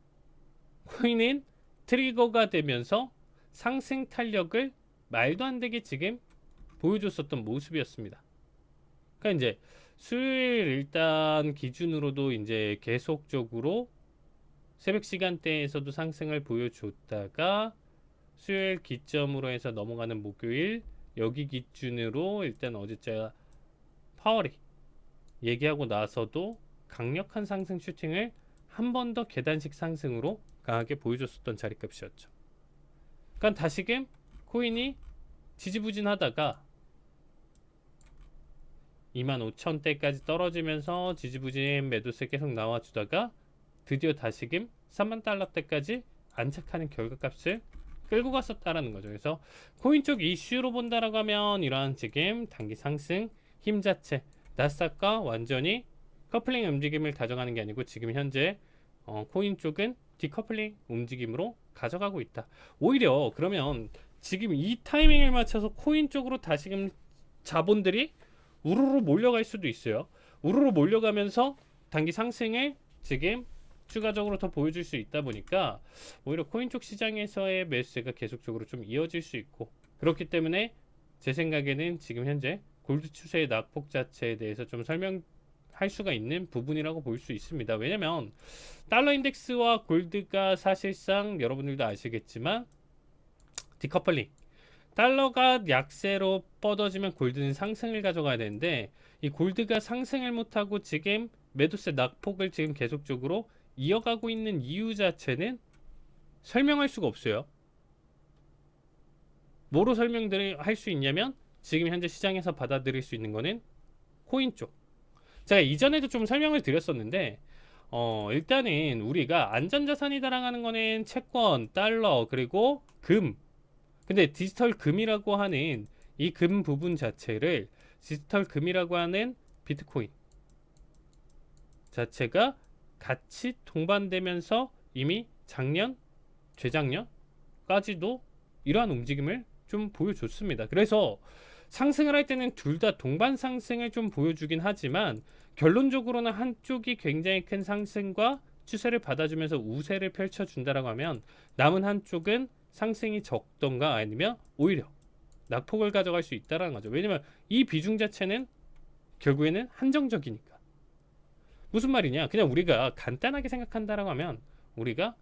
코인은 트리거가 되면서 상승 탄력을 말도 안 되게 지금 보여줬었던 모습이었습니다. 그러니까 이제 수요일 일단 기준으로도 이제 계속적으로 새벽 시간대에서도 상승을 보여줬다가 수요일 기점으로 해서 넘어가는 목요일 여기 기준으로 일단 어제자 파월이 얘기하고 나서도 강력한 상승 슈팅을 한 번 더 계단식 상승으로 강하게 보여줬었던 자리값이었죠. 그러니까 다시금 코인이 지지부진하다가 25,000대까지 떨어지면서 지지부진 매도세 계속 나와주다가 드디어 다시금 30,000달러대까지 안착하는 결과값을 끌고 갔었다라는 거죠. 그래서 코인 쪽 이슈로 본다라고 하면 이러한 지금 단기 상승 힘 자체 나스닥과 완전히 커플링 움직임을 가져가는 게 아니고 지금 현재 코인 쪽은 디커플링 움직임으로 가져가고 있다. 오히려 그러면 지금 이 타이밍을 맞춰서 코인 쪽으로 다시금 자본들이 우르르 몰려갈 수도 있어요. 우르르 몰려가면서 단기 상승을 지금 추가적으로 더 보여줄 수 있다 보니까 오히려 코인 쪽 시장에서의 매수세가 계속적으로 좀 이어질 수 있고, 그렇기 때문에 제 생각에는 지금 현재 골드 추세의 낙폭 자체에 대해서 좀 설명할 수가 있는 부분이라고 볼 수 있습니다. 왜냐면 달러 인덱스와 골드가 사실상 여러분들도 아시겠지만 디커플링, 달러가 약세로 뻗어지면 골드는 상승을 가져가야 되는데 이 골드가 상승을 못하고 지금 매도세 낙폭을 지금 계속적으로 이어가고 있는 이유 자체는 설명할 수가 없어요. 뭐로 설명할 수 있냐면 지금 현재 시장에서 받아들일 수 있는 거는 코인 쪽. 제가 이전에도 좀 설명을 드렸었는데 일단은 우리가 안전자산이다라고 하는 거는 채권, 달러, 그리고 금. 근데 디지털 금이라고 하는 이 금 부분 자체를 디지털 금이라고 하는 비트코인 자체가 같이 동반되면서 이미 작년, 재작년까지도 이러한 움직임을 좀 보여줬습니다. 그래서 상승을 할 때는 둘 다 동반 상승을 좀 보여주긴 하지만 결론적으로는 한쪽이 굉장히 큰 상승과 추세를 받아주면서 우세를 펼쳐준다라고 하면 남은 한쪽은 상승이 적던가 아니면 오히려 낙폭을 가져갈 수 있다라는 거죠. 왜냐면 이 비중 자체는 결국에는 한정적이니까. 무슨 말이냐? 그냥 우리가 간단하게 생각한다라고 하면 우리가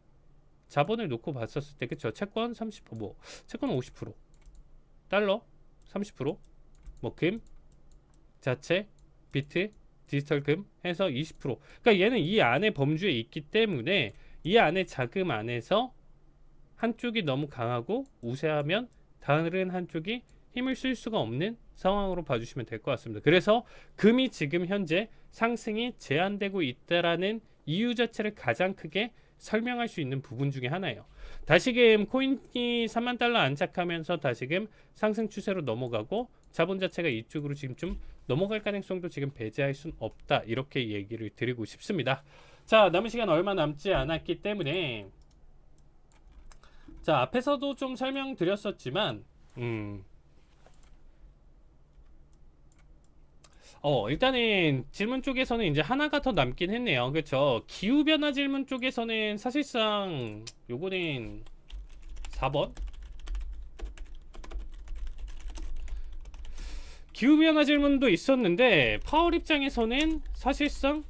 자본을 놓고 봤었을 때 그쵸? 채권 30%, 뭐 채권 50%, 달러 30%, 뭐 금, 자체, 비트, 디지털 금 해서 20%. 그러니까 얘는 이 안에 범주에 있기 때문에 이 안에 자금 안에서 한쪽이 너무 강하고 우세하면 다른 한쪽이 힘을 쓸 수가 없는 상황으로 봐주시면 될 것 같습니다. 그래서 금이 지금 현재 상승이 제한되고 있다라는 이유 자체를 가장 크게 설명할 수 있는 부분 중에 하나예요. 다시금 코인이 3만 달러 안착하면서 다시금 상승 추세로 넘어가고 자본 자체가 이쪽으로 지금 좀 넘어갈 가능성도 지금 배제할 순 없다. 이렇게 얘기를 드리고 싶습니다. 자, 남은 시간 얼마 남지 않았기 때문에 자, 앞에서도 좀 설명드렸었지만 일단은 질문 쪽에서는 이제 하나가 더 남긴 했네요. 그렇죠? 기후변화 질문 쪽에서는 사실상 요거는 4번 기후변화 질문도 있었는데 파월 입장에서는 사실상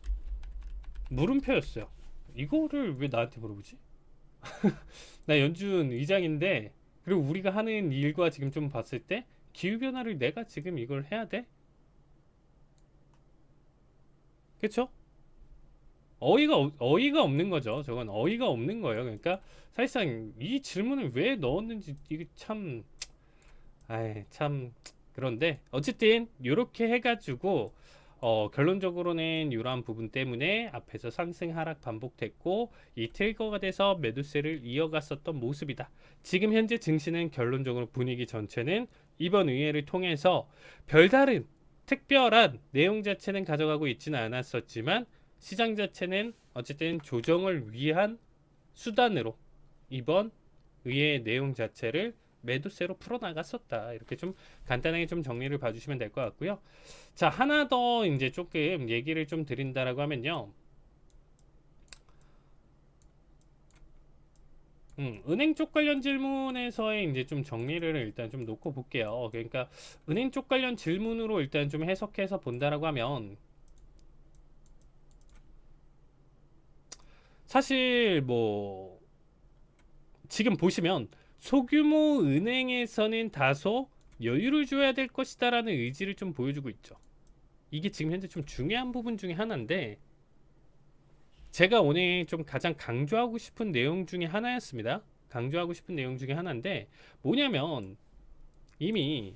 물음표였어요. 이거를 왜 나한테 물어보지? 나 연준 의장인데 그리고 우리가 하는 일과 지금 좀 봤을 때 기후변화를 내가 지금 이걸 해야 돼? 그쵸? 어이가 없는 거죠. 저건 어이가 없는 거예요. 그러니까 사실상 이 질문을 왜 넣었는지 이게 참 그런데 어쨌든 이렇게 해가지고 결론적으로는 이러한 부분 때문에 앞에서 상승 하락 반복됐고 이 트리거가 돼서 매도세를 이어갔었던 모습이다. 지금 현재 증시는 결론적으로 분위기 전체는 이번 의회를 통해서 별다른 특별한 내용 자체는 가져가고 있지는 않았었지만 시장 자체는 어쨌든 조정을 위한 수단으로 이번 의회의 내용 자체를 매도세로 풀어나갔었다. 이렇게 좀 간단하게 좀 정리를 봐주시면 될 것 같고요. 자, 하나 더 이제 조금 얘기를 좀 드린다라고 하면요. 은행 쪽 관련 질문에서의 이제 좀 정리를 일단 좀 놓고 볼게요. 그러니까 은행 쪽 관련 질문으로 일단 좀 해석해서 본다라고 하면 사실 뭐 지금 보시면 소규모 은행에서는 다소 여유를 줘야 될 것이다라는 의지를 좀 보여주고 있죠. 이게 지금 현재 좀 중요한 부분 중에 하나인데 제가 오늘 좀 가장 강조하고 싶은 내용 중에 하나였습니다. 강조하고 싶은 내용 중에 하나인데 뭐냐면 이미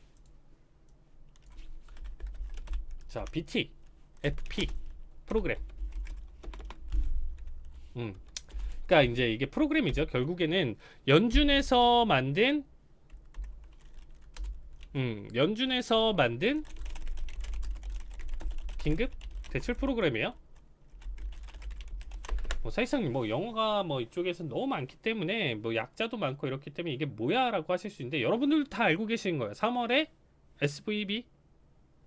자 BT, FP 프로그램 그러니까 이제 이게 프로그램이죠. 결국에는 연준에서 만든 긴급 대출 프로그램이에요. 뭐 사실상 뭐 영어가 뭐 이쪽에서 너무 많기 때문에 뭐 약자도 많고 이렇기 때문에 이게 뭐야라고 하실 수 있는데 여러분들 다 알고 계시는 거예요. 3월에 SVB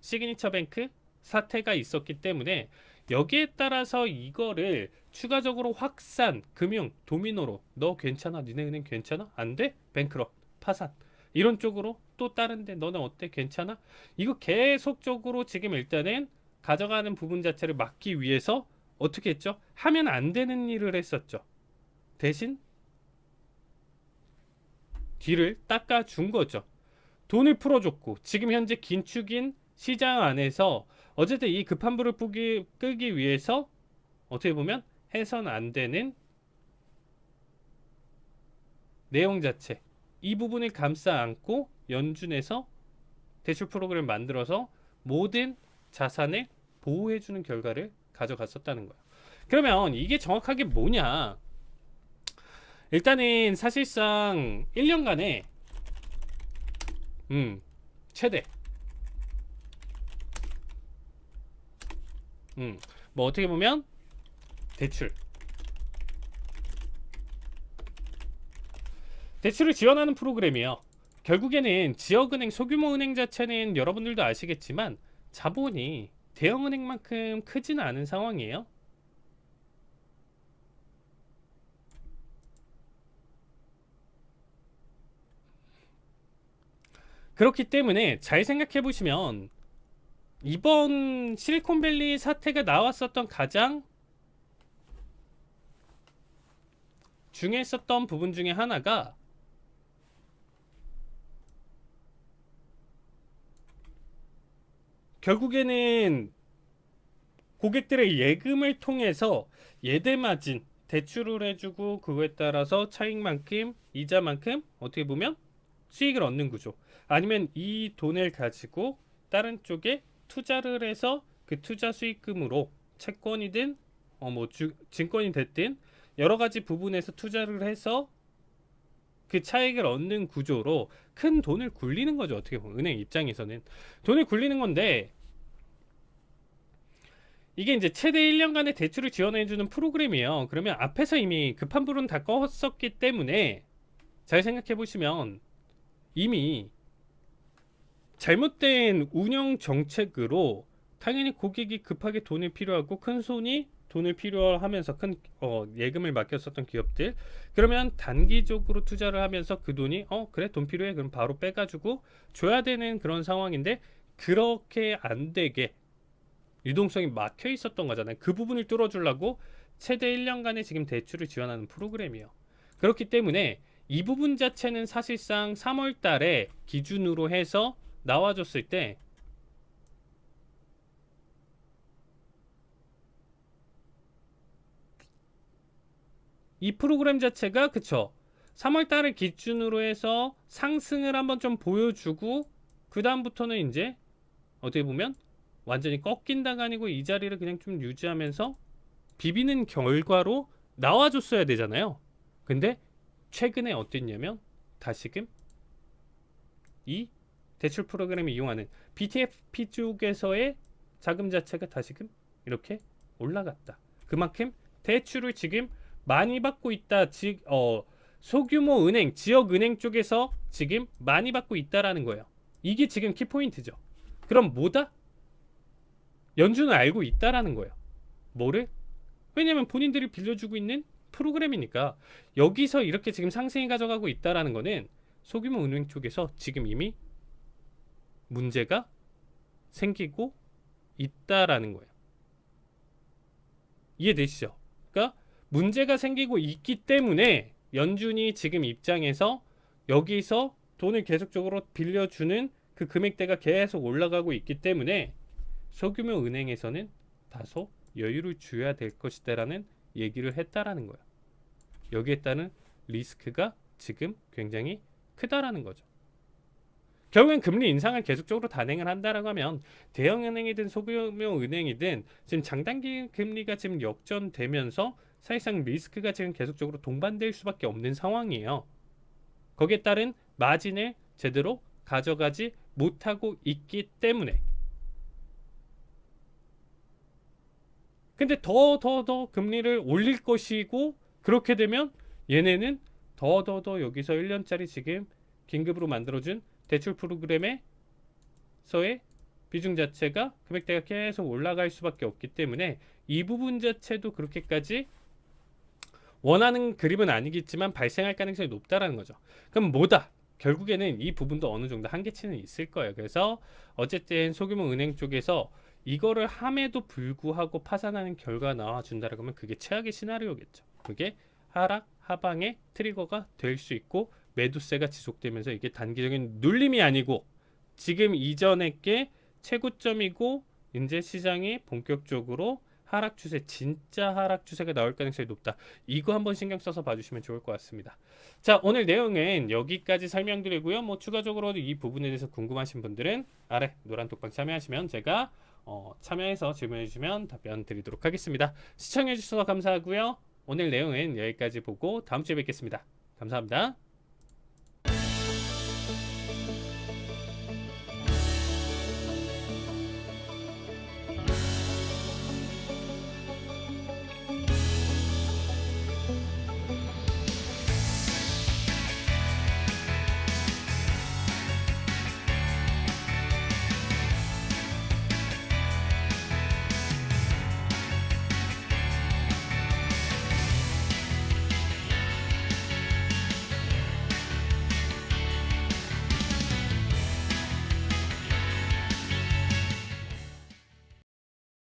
시그니처 뱅크 사태가 있었기 때문에 여기에 따라서 이거를 추가적으로 확산, 금융, 도미노로 너 괜찮아? 니네 은행 괜찮아? 안 돼? 뱅크럽, 파산 이런 쪽으로 또 다른데 너네 어때? 괜찮아? 이거 계속적으로 지금 일단은 가져가는 부분 자체를 막기 위해서 어떻게 했죠? 하면 안 되는 일을 했었죠. 대신 뒤를 닦아준 거죠. 돈을 풀어줬고 지금 현재 긴축인 시장 안에서 어쨌든 이 급한 불을 끄기 위해서 어떻게 보면 해선 안 되는 내용 자체 이 부분을 감싸 안고 연준에서 대출 프로그램을 만들어서 모든 자산을 보호해주는 결과를 가져갔었다는 거예요. 그러면 이게 정확하게 뭐냐? 일단은 사실상 1년간에 최대 뭐 어떻게 보면 대출을 지원하는 프로그램이에요. 결국에는 지역은행, 소규모 은행 자체는 여러분들도 아시겠지만 자본이 대형은행만큼 크지는 않은 상황이에요. 그렇기 때문에 잘 생각해 보시면 이번 실리콘밸리 사태가 나왔었던 가장 중요했었던 부분 중에 하나가 결국에는 고객들의 예금을 통해서 예대마진 대출을 해주고 그거에 따라서 차익만큼 이자만큼 어떻게 보면 수익을 얻는 구조, 아니면 이 돈을 가지고 다른 쪽에 투자를 해서 그 투자 수익금으로 채권이든 증권이 됐든 여러 가지 부분에서 투자를 해서 그 차익을 얻는 구조로 큰 돈을 굴리는 거죠. 어떻게 보면 은행 입장에서는 돈을 굴리는 건데, 이게 이제 최대 1년간의 대출을 지원해주는 프로그램이에요. 그러면 앞에서 이미 급한 불은 다 껐었기 때문에 잘 생각해 보시면 이미 잘못된 운영 정책으로 당연히 고객이 급하게 돈이 필요하고 큰 손이 돈을 필요하면서 큰 예금을 맡겼었던 기업들, 그러면 단기적으로 투자를 하면서 그 돈이 그래 돈 필요해 그럼 바로 빼가지고 줘야 되는 그런 상황인데, 그렇게 안 되게 유동성이 막혀 있었던 거잖아요. 그 부분을 뚫어주려고 최대 1년간의 지금 대출을 지원하는 프로그램이에요. 그렇기 때문에 이 부분 자체는 사실상 3월 달에 기준으로 해서 나와줬을 때 이 프로그램 자체가 그쵸 3월 달을 기준으로 해서 상승을 한번 좀 보여주고 그 다음부터는 이제 어떻게 보면 완전히 꺾인다가 아니고 이 자리를 그냥 좀 유지하면서 비비는 결과로 나와줬어야 되잖아요. 근데 최근에 어땠냐면 다시금 이 대출 프로그램을 이용하는 BTFP 쪽에서의 자금 자체가 다시금 이렇게 올라갔다. 그만큼 대출을 지금 많이 받고 있다. 소규모 은행, 지역 은행 쪽에서 지금 많이 받고 있다라는 거예요. 이게 지금 키포인트죠. 그럼 뭐다? 연준은 알고 있다라는 거예요. 뭐를? 왜냐면 본인들이 빌려주고 있는 프로그램이니까. 여기서 이렇게 지금 상승이 가져가고 있다라는 거는 소규모 은행 쪽에서 지금 이미 문제가 생기고 있다라는 거예요. 이해되시죠? 그러니까 문제가 생기고 있기 때문에 연준이 지금 입장에서 여기서 돈을 계속적으로 빌려주는 그 금액대가 계속 올라가고 있기 때문에 소규모 은행에서는 다소 여유를 줘야 될 것이다라는 얘기를 했다라는 거예요. 여기에 따른 리스크가 지금 굉장히 크다라는 거죠. 결국엔 금리 인상을 계속적으로 단행을 한다라고 하면 대형은행이든 소규모 은행이든 지금 장단기 금리가 지금 역전되면서 사실상 리스크가 지금 계속적으로 동반될 수밖에 없는 상황이에요. 거기에 따른 마진을 제대로 가져가지 못하고 있기 때문에. 근데 더 금리를 올릴 것이고, 그렇게 되면 얘네는 더 여기서 1년짜리 지금 긴급으로 만들어준 대출 프로그램에서의 비중 자체가 금액대가 계속 올라갈 수밖에 없기 때문에 이 부분 자체도 그렇게까지 원하는 그림은 아니겠지만 발생할 가능성이 높다라는 거죠. 그럼 뭐다? 결국에는 이 부분도 어느 정도 한계치는 있을 거예요. 그래서 어쨌든 소규모 은행 쪽에서 이거를 함에도 불구하고 파산하는 결과가 나와준다라고 하면 그게 최악의 시나리오겠죠. 그게 하락 하방의 트리거가 될 수 있고 매도세가 지속되면서 이게 단기적인 눌림이 아니고 지금 이전의 게 최고점이고 이제 시장이 본격적으로 하락 추세, 진짜 하락 추세가 나올 가능성이 높다. 이거 한번 신경 써서 봐주시면 좋을 것 같습니다. 자, 오늘 내용은 여기까지 설명드리고요. 뭐 추가적으로 이 부분에 대해서 궁금하신 분들은 아래 노란 톡방 참여하시면 제가 참여해서 질문해 주시면 답변 드리도록 하겠습니다. 시청해 주셔서 감사하고요. 오늘 내용은 여기까지 보고 다음 주에 뵙겠습니다. 감사합니다.